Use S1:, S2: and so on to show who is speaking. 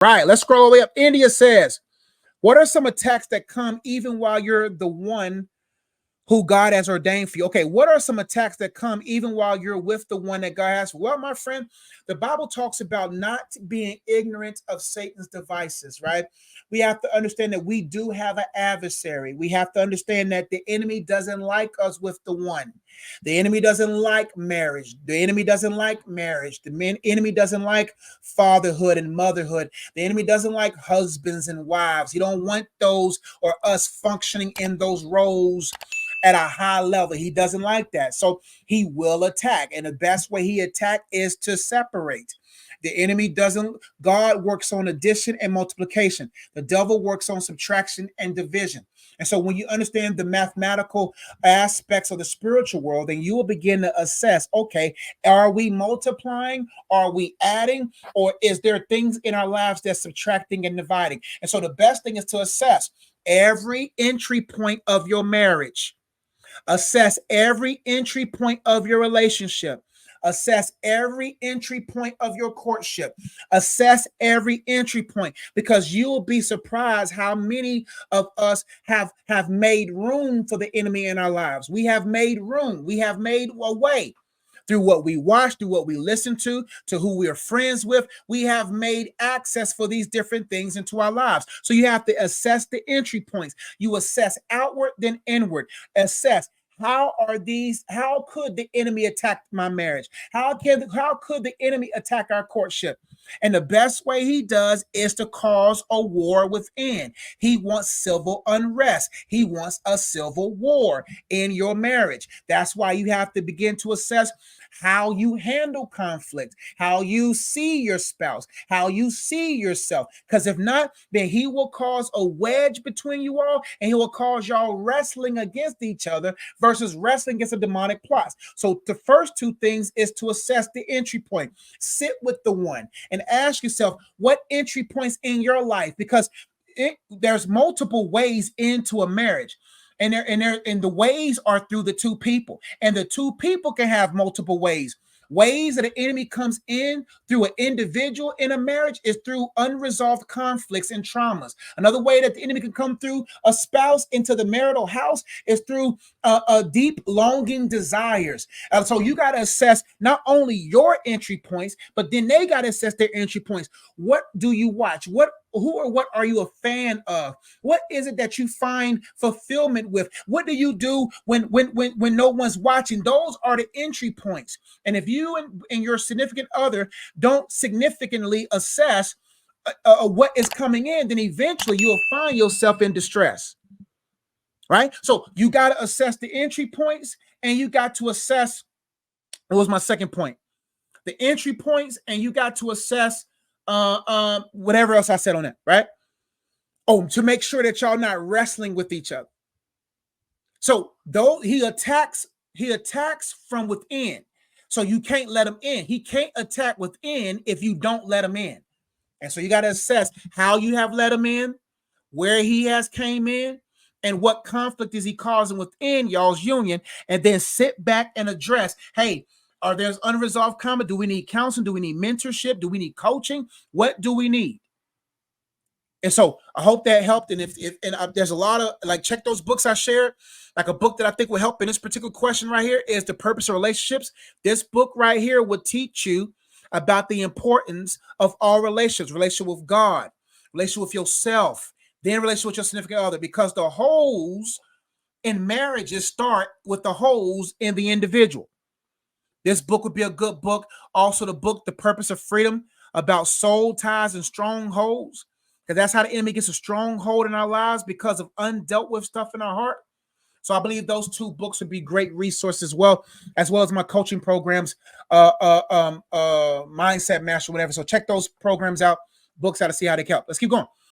S1: Right. Let's scroll all the way up. India says, what are some attacks that come even while you're the one who God has ordained for you? Okay, what are some attacks that come even while you're with the one that God has? Well, my friend, the Bible talks about not being ignorant of Satan's devices, right? We have to understand that we do have an adversary. We have to understand that the enemy doesn't like us with the one. The enemy doesn't like marriage. The enemy doesn't like marriage. Enemy doesn't like fatherhood and motherhood. The enemy doesn't like husbands and wives. He don't want those or us functioning in those roles at a high level. He doesn't like that. So he will attack. And the best way he attack is to separate. The enemy doesn't, God works on addition and multiplication. The devil works on subtraction and division. And so when you understand the mathematical aspects of the spiritual world, then you will begin to assess, okay, are we multiplying? Are we adding? Or is there things in our lives that's subtracting and dividing? And so the best thing is to assess every entry point of your marriage. Assess every entry point of your relationship. Assess every entry point of your courtship. Assess every entry point, because you will be surprised how many of us have made room for the enemy in our lives. We have made room. We have made a way. Through what we watch, through what we listen to who we are friends with, we have made access for these different things into our lives. So you have to assess the entry points. You assess outward, then inward. Assess how could the enemy attack my marriage? How could the enemy attack our courtship? And the best way he does is to cause a war within. He wants civil unrest. He wants a civil war in your marriage. That's why you have to begin to assess how you handle conflict, how you see your spouse, how you see yourself. Because if not, then he will cause a wedge between you all, and he will cause y'all wrestling against each other versus wrestling against a demonic plot. So the first two things is to assess the entry point. Sit with the one and ask yourself, what entry points in your life? Because there's multiple ways into a marriage. And the ways are through the two people, and the two people can have multiple ways. Ways that the enemy comes in through an individual in a marriage is through unresolved conflicts and traumas. Another way that the enemy can come through a spouse into the marital house is through deep longing desires. So you got to assess not only your entry points, but then they got to assess their entry points. What do you watch? Who or what are you a fan of? What is it that you find fulfillment with? What do you do when no one's watching? Those are the entry points. And if you and your significant other don't significantly assess what is coming in, then eventually you'll find yourself in distress. Right? So you got to assess the entry points, and you got to assess, what was my second point? The entry points, and you got to assess whatever else I said on that, right? Oh, to make sure that y'all not wrestling with each other. So though he attacks from within. So you can't let him in. He can't attack within if you don't let him in. And so you got to assess how you have let him in, where he has came in, and what conflict is he causing within y'all's union, and then sit back and address, hey, are there unresolved conflict? Do we need counseling? Do we need mentorship? Do we need coaching? What do we need? And so I hope that helped. And if there's a lot of, like, check those books I shared. Like, a book that I think will help in this particular question right here is The Purpose of Relationships. This book right here will teach you about the importance of all relationships: relationship with God, relationship with yourself, then relationship with your significant other, because the holes in marriages start with the holes in the individual. This book would be a good book. Also, the book, The Purpose of Freedom, about soul ties and strongholds. Because that's how the enemy gets a stronghold in our lives, because of undealt with stuff in our heart. So I believe those two books would be great resources as well as my coaching programs, Mindset Master, whatever. So check those programs out, books out, to see how they help. Let's keep going.